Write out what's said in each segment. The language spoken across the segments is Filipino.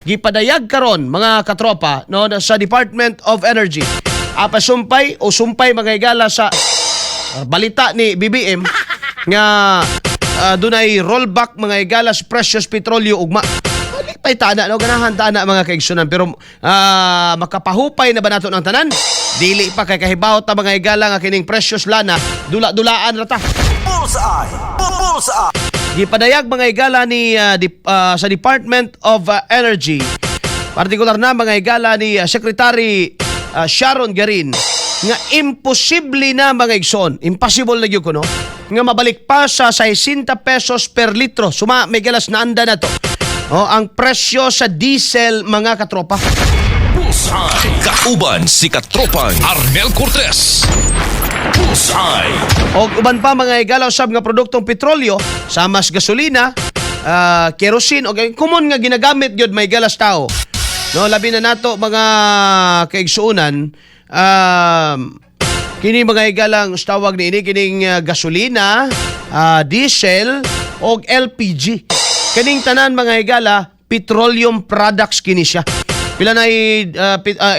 gipadayag karon mga katropa no sa Department of Energy. Apasumpay o sumpay mga higala sa balita ni BBM nga dunay rollback mga higala sa precious petrolyo ugma. Pay tana no ganahan tana mga kaigsunan pero makapahupay na ba nato ng tanan? Dili pa kay kahibaw ta mga higala nga kining precious lana dula-dulaan ra ta. Bullseye. Gipadayag mga higala ni sa Department of Energy, partikular na mga higala ni Secretary Sharon Garin nga imposible na mga igsoon, impossible na gyud ko no nga mabalik pa sa 60 pesos per litro. Suma may galas na anda na to. Ang presyo sa diesel mga katropa. Bullseye. Kauban si katropang Arnel Cortez. Bullseye. O uban pa mga higala usab nga produktong petrolyo, samas gasolina, kerosene o common nga ginagamit gyud may galas tao. No, labi na nato mga kaigsuunan, kini mga higalang tawag niini kining gasolina, diesel o LPG. Kining tanan mga higala petroleum products kini siya. Pila na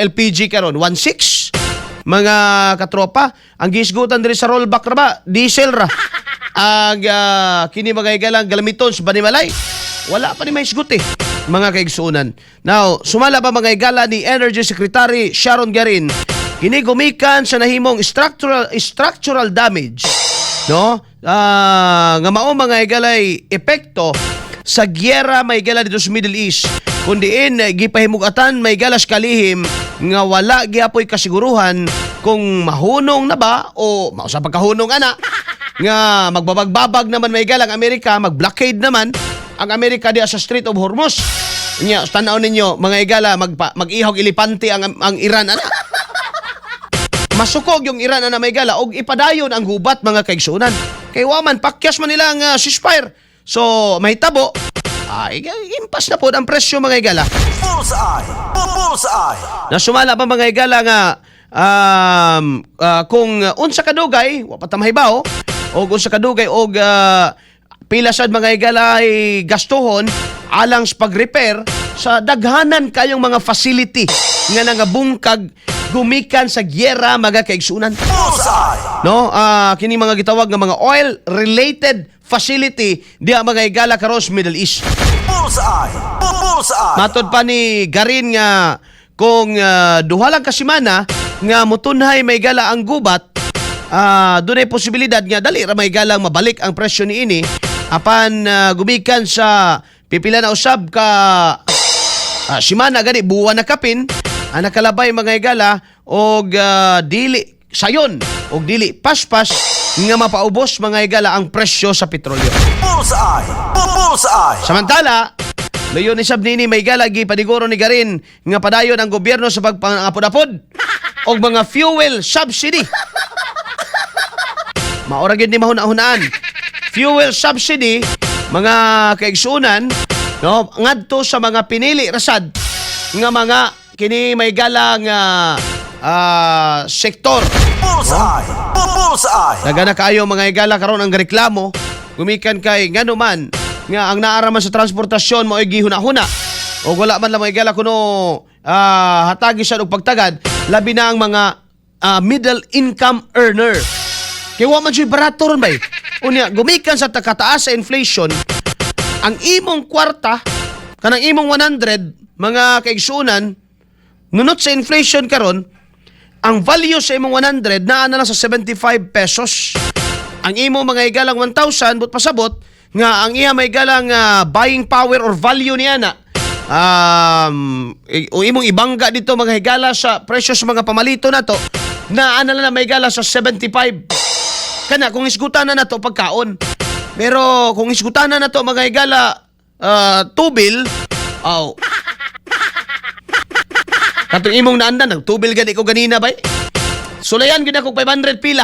LPG karon 16 mga katropa. Ang gisgutan diri sa rollback ra ba diesel ra. Ang kini mga higalang galamiton sa Banimalay wala pa ni may isgot mga kaigsuunan. Now, sumala pa mga higala ni Energy Secretary Sharon Garin, kini gumikan sa nahimong structural damage, no? Nga mao mga higalay epekto sa gyera may higala dito sa Middle East. Kundiin gipahimugatan may galas kalihim nga wala giapoy kasiguruhan kung mahunong na ba o mausa pagkahunong ana nga magbabagbabag naman may galang Amerika, mag-blockade naman ang Amerika diya sa Strait of Hormuz. Nya, tanaw ninyo mga higala mag-ihog ilipante ang Iran ana. Masukog yung Iran ana may higala og ipadayon ang gubat mga kaigsunan. Kay waman pakyas man nila ang ceasefire. So mahitabo impas na po ang presyo mga higala. Bullseye. Nasumala pa mga higala nga kung unsa kadugay wa pa ta mahibaw o unsa kadugay og pila sad mga higala ay gastuhon alang sa pag-repair sa daghanan kayong mga facility nga nangabungkag gumikan sa gyera mga kaigsunan. No, kini mga gitawag nga mga oil related facility diha mga higala karon sa Middle East. Bullseye. Matod pa ni Garin nga kung duha lang ka semana nga mutunhay may higala ang gubat, dunay posibilidad nga dali ra may higalang mabalik ang presyo niini apan gumikan sa pipila na usab ka semana gani buwan na kapin ang nakalabay mga higala og dili sayon og dili paspas nga mapaubos mga higala ang presyo sa petrolyo. Bullseye. Samantala, layon ni sab nini may higala gipaniguro ni Garin nga padayon ang gobyerno sa pagpangapod-apod og mga fuel subsidy. Maura gyud ni mahuna-hunaan. Fuel subsidy mga kaigsunan no ngadto sa mga pinili rasad nga mga kini may galang sektor. Bullseye. Nagana kayo mga higala karon ang reklamo gumikan kay ngano man nga ang naaraman sa transportasyon mo ay gihuna-huna o wala man lang mga higala kuno hatagi siya og pagtagad labi na ang mga middle income earner. Kaya wa man siya barato ron bay. Unya gumikan sa takataas sa inflation ang imong kwarta kanang imong 100 mga kaigsunan nunot sa inflation karon ang value sa imong 100 naa na lang sa 75 pesos. Ang imong mga higalang 1,000 but pasabot nga ang iya may higalang buying power or value niya na o imong ibangga dito mga higala sa presyo sa mga pamalito na to naa na lang may higala sa 75. Kana kung isgutan na to pagkaon. Pero kung isgutan na to mga higala tubil katong imong naandan nagtubil gani ko ganina bay. Sulayan gid ako 500 pila.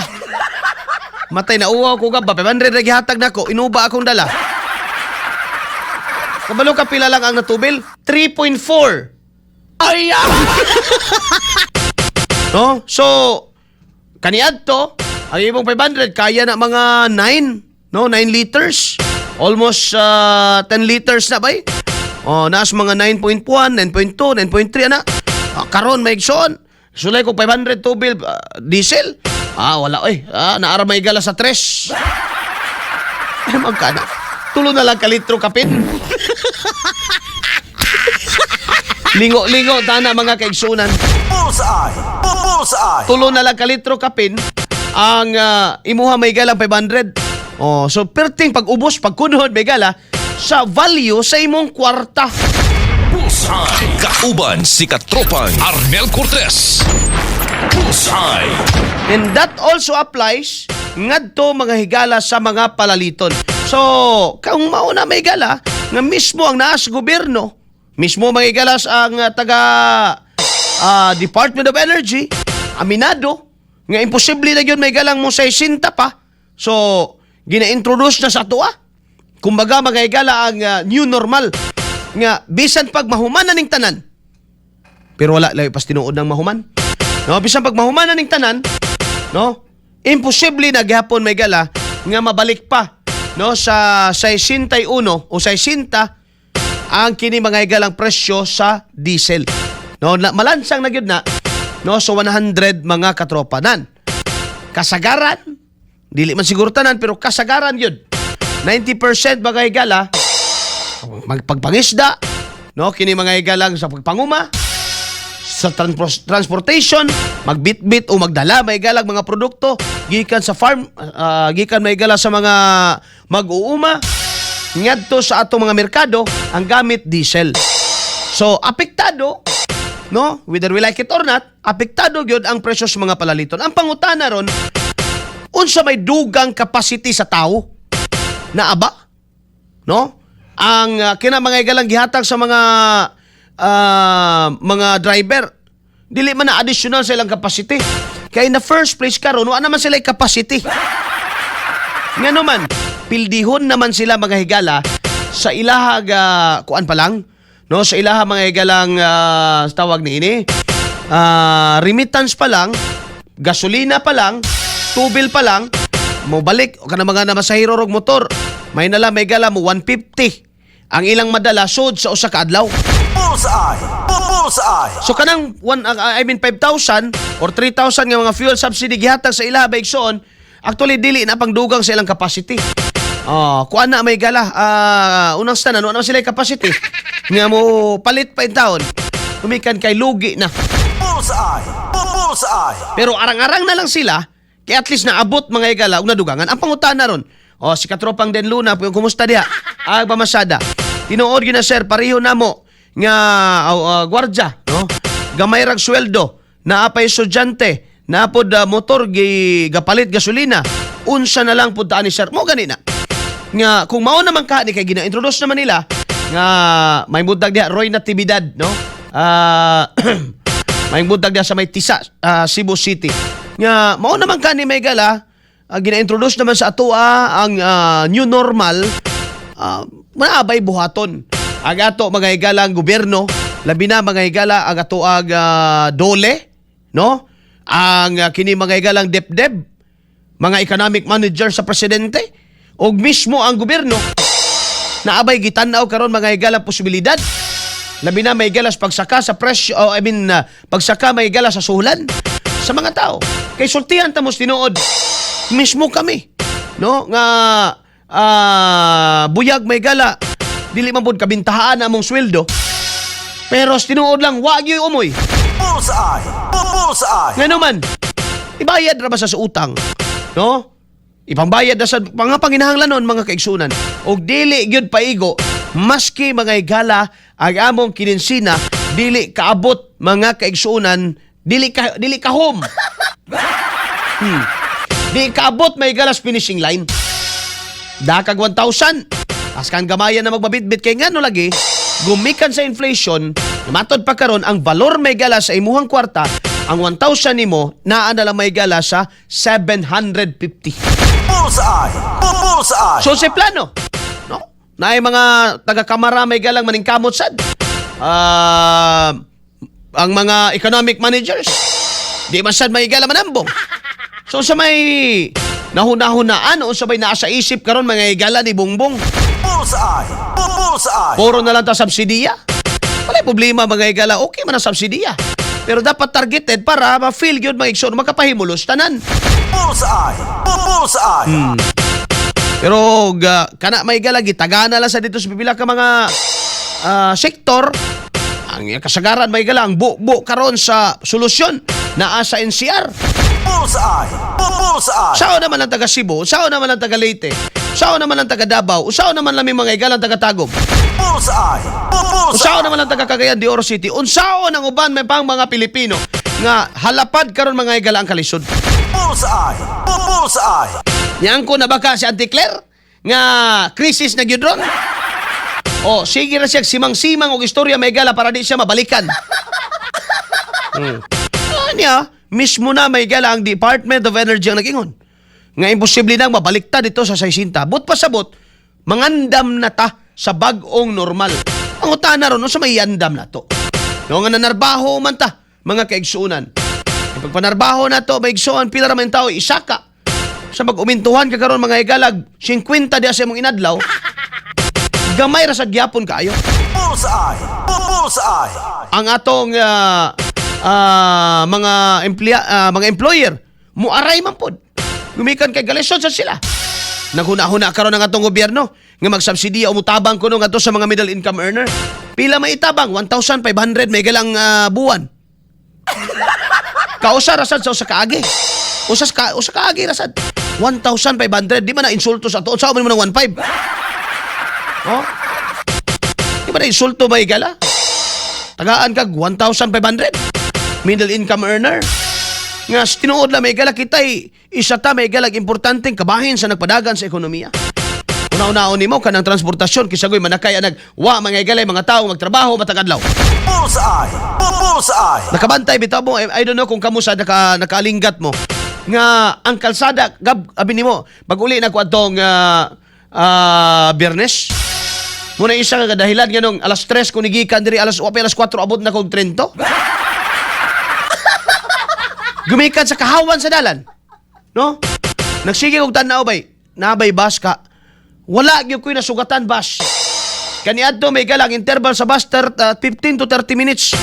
Matay na uwa ko gaba 500 ra gihatag nako inuba akong dala. Kabalo ka pila lang ang natubil 3.4. Ay! No? So kaniadto ang imong 500 kaya na mga 9, no? 9 liters. Almost 10 liters na bay. Naas mga 9.1, 9.2, 9.3 ana. Karon may igsoon. Sulay ko 500 tubil diesel. Wala naara may gala sa 3. Magkana. Tulo na lang ka litro kapin. Lingo-lingo tana mga kaigsunan. Bullseye! Bullseye! Tulo na lang ka litro kapin ang imuha may galang 500. So perting pag-ubos, pagkunod may gala sa value sa imong kwarta. Bullseye. Kauban si Katropang Arnel Cortez. Bullseye. And that also applies ngadto mga higala sa mga palaliton. So, kung mauna may gala, nga mismo ang naas gobyerno, mismo mga higala ang taga Department of Energy, aminado, nga imposible na yun may galang mo sa 60 pa. So, gina-introduce na sa tuwa. Kumbaga mga higala ang new normal. Nga, bisan pag mahuman na ning tanan, pero wala lang pas tinuod ng mahuman. No, bisan pag mahuman na ning tanan, no? Imposible na gihapon may gala nga mabalik pa no sa 61 o 60 ang kini mga higalang presyo sa diesel. No, malansang na gyud na no so 100 mga katropanan. Kasagaran dili man siguro tanan pero kasagaran gyud. 90% mga higala magpagpangisda no kini mga higalang sa pagpanguma sa transportation, magbitbit o magdala may galag mga produkto gikan sa farm, gikan may gala sa mga mag-uuma ngadto sa atong mga merkado ang gamit diesel. So apektado no, whether we like it or not, apektado gyud ang presyo sa mga palaliton. Ang pangutana ron, unsa may dugang capacity sa tao na aba no? Ang kina mga galang gihatag sa mga driver dili man na additional sa ilang capacity kaya in the first place karon wa naman sila capacity ngano man pildihon naman sila mga higala sa ilaha kuan pa lang no sa ilaha mga higalang tawag ni ini remittance pa lang gasolina pa lang tubil pa lang mo balik o kana mga namasahiro rog motor may nala may gala mo 150 ang ilang madala sud sa usa ka adlaw. Bullseye! Bullseye! So kanang 5,000 or 3,000 nga mga fuel subsidy gihatag sa ilaha baigsoon, actually dili na pangdugang sa ilang capacity. Kuan na may gala, unang stanan, ano sila capacity? Nga mo palit pa in taon. Kumikan kay lugi na. Bullseye! Bullseye! Pero arang-arang na lang sila, kaya at least naabot mga higala ug nadugangan. Ang pangutana ron, si Katropang Den Luna, kumusta diha? Pamasada. Tinuod gyud na sir, pareho namo nga gwardya, no? Gamay rag sweldo, naapay estudyante, napod motor gapalit gasolina. Unsa na lang pud ani sir? Mo gani na. Nga kung mao naman ka ni kay gina-introduce naman nila nga may budag diha Roy Natividad, no? May budag diha sa may Tisa, Cebu City. Nga mao naman ka ni may gala gina-introduce naman sa atoa ang new normal. Manabay buhaton. Ang ato mga higalang gobyerno, labi na mga higala ang ato dole, no? Ang kini mga higalang DepDep, mga economic manager sa presidente, o mismo ang gobyerno, naabay gitanaw karon mga higalang posibilidad. Labi na may higala sa pagsaka sa presyo, pagsaka may higala sa suhulan sa mga tao. Kay sultihan tamos tinuod, mismo kami, no? Nga buyag may gala dili man pud kabintahaan among sweldo pero tinuod lang wa gyud umoy. Bullseye! Bullseye! Ngano man ibayad ra ba sa utang, no? Ipambayad na sa mga panginahanglanon mga kaigsunan og dili gyud paigo maski mga higala ang among kinensina dili kaabot mga kaigsunan dili kahom. Di kaabot may galas finishing line. Dakag 1,000. Askan gamayan na magbabitbit kay ngano lagi gumikan sa inflation, matod pa karon ang valor may gala sa imuhang kwarta, ang 1,000 nimo naa na lang may gala sa 750. Bullseye! Bullseye! So sa plano, no? Naay mga taga-kamara may galang maningkamot sad. Ang mga economic managers di man sad may gala manambong. So sa may nahuna-hunaan o sabay naa sa isip karon mga higala ni Bongbong. Bullseye. Bullseye. Puro na lang ta subsidiya. Wala problema mga higala, okay man ang subsidiya. Pero dapat targeted para ma-feel yun mga igsoon, makapahimulos tanan. Bullseye. Bullseye. Pero kana may galagi tagana lang sa dito sa pipila ka mga sektor ang kasagaran may gala ang bu karon sa solusyon naa sa NCR. Bullseye. Bullseye. Sao naman ang taga Cebu, sao naman ang taga Leyte, sao naman ang taga Davao, sao naman lang may mga igalang taga Tagum, Bullseye. sao Bullseye. naman ang taga Cagayan de Oro City, unsao ang uban may pang mga Pilipino nga halapad karon mga igala ang kalisod. Bullseye. Bullseye. Yang ko na baka si Auntie Claire nga krisis na gyud ron. O sige ra siya simang-simang og istorya may gala para di siya mabalikan. Anya, mismo na may gala ang Department of Energy ang nagingon. Nga imposible nang mabaliktad dito sa 60. But pasabot, mangandam na ta sa bag-ong normal. Ang utana ron, sa may andam na to. No, nga nanarbaho man ta, mga kaigsuunan. Pagpanarbaho na to, maigsuan, pila raman tao, isaka. Sa mag-umintuhan ka karon mga igalag, 50 diya sa mong inadlaw, gamay ra sa gyapon kaayo. Bullseye. Bullseye. Ang atong mga employer muaray man pod. Gumikan kay galisod sa sila. Naghuna-huna karon ang atong gobyerno nga magsubsidiya o mutabang kuno ngadto sa mga middle income earner. Pila may itabang 1,500 may galang buwan. Kausa rasad sa usa ka agi. Usa ka agi rasad. 1,500 di man na insulto sa tuod sa man ng 1,500. Oh? Di ba na insulto ba igala? Tagaan kag 1,500. Middle income earner. Nga tinuod la may igala kitay isa ta may igalag importanteng kabahin sa nagpadagan sa ekonomiya. Una-unaon nimo kanang transportasyon kisagoy manakay anag wa mga igalay mga tawo magtrabaho matagadlaw. Bullseye. Bullseye. Nakabantay bitaw mo I don't know kung kamo sa nakalinggat mo nga ang kalsada abi nimo pag uli na ko atong Biyernes. Muna isa ka dahilan nganong alas 3 kung nigikan diri alas 4 abot na kog Trento. Gumikan sa kahawan sa dalan. No? Nagsige og tanaw bay. Nabay bus ka. Wala gyud koy nasugatan bus. Kaniadto may galang interval sa bus 15 to 30 minutes.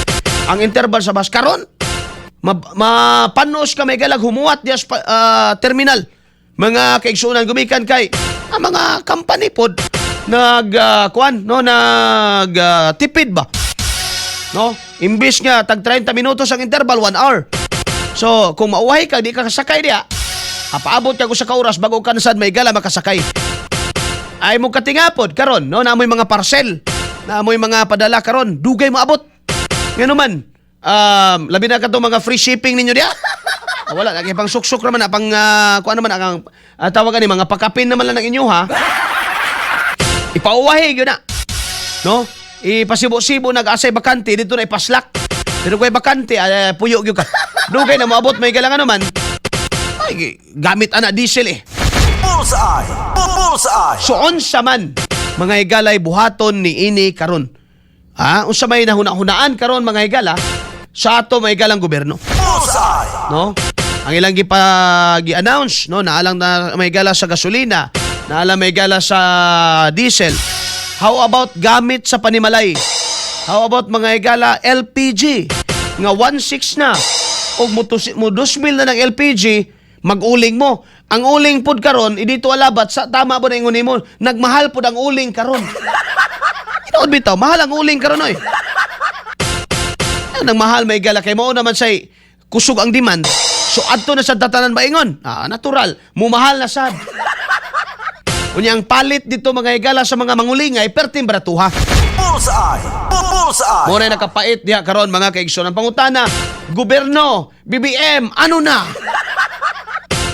Ang interval sa bus karon mapanos ka may galang humuwat diya sa terminal. Mga kaigsunan gumikan kay ang mga company pod tipid ba? No? Imbis nga tag 30 minutos ang interval 1 hour. So, kung mauhay ka, di ka kasakay diya, paabot ka ko sa kauras bago ka nasad may gala makasakay. Ay mo katingapod karon, no? Naamoy mga parcel, naamoy mga padala karon, dugay mo abot. Ngano man, labi na ka to mga free shipping ninyo diya. Wala, lagi pang suksok naman, pang, kuan naman, ang tawagan ni mga pakapin naman lang ng inyo, ha? Ipauwahi yun na. No? Ipasibo-sibo nag-asay bakante, dito na ipaslak. Pero kung bakante, puyo yun ka. Dugay na maabot may galangan naman. Ay, gamit ana diesel eh. Bullseye. Bullseye. So unsa man mga higalay buhaton ni ini karon. Unsa may nahuna-hunaan karon mga higala sa ato mga higalang gobyerno. Bullseye. No? Ang ilang gi-announce, no, naalang na may gala sa gasolina, naalang may gala sa diesel. How about gamit sa panimalay? How about mga higala LPG? Nga 1.6 na. O mo 2,000 na ng LPG, mag-uling mo. Ang uling pod karon, dito alabat sa tama po na ingon nimo, nagmahal pod ang uling karon. Inood bitaw, mahal ang uling karon oy. Nang mahal may gala kay mao naman say kusog ang demand. So adto na sa tatanan baingon. Natural, mumahal na sad. Unyang palit dito mga higala sa mga mangulingay perting baratuha. Bullseye. Bullseye. Mo na nakapait diha karon mga kaigsoon. Ang pangutana, gobyerno, BBM, ano na?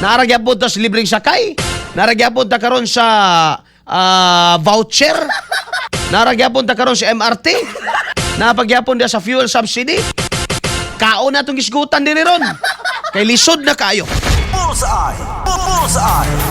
Naragyapod ta sa libreng sakay? Naragyapod ta karon sa voucher? Naragyapod ta karon sa MRT? Napagyapon dia sa fuel subsidy? Kaon na itong isgutan din ron. Kay lisod na kayo. Bullseye. Bullseye.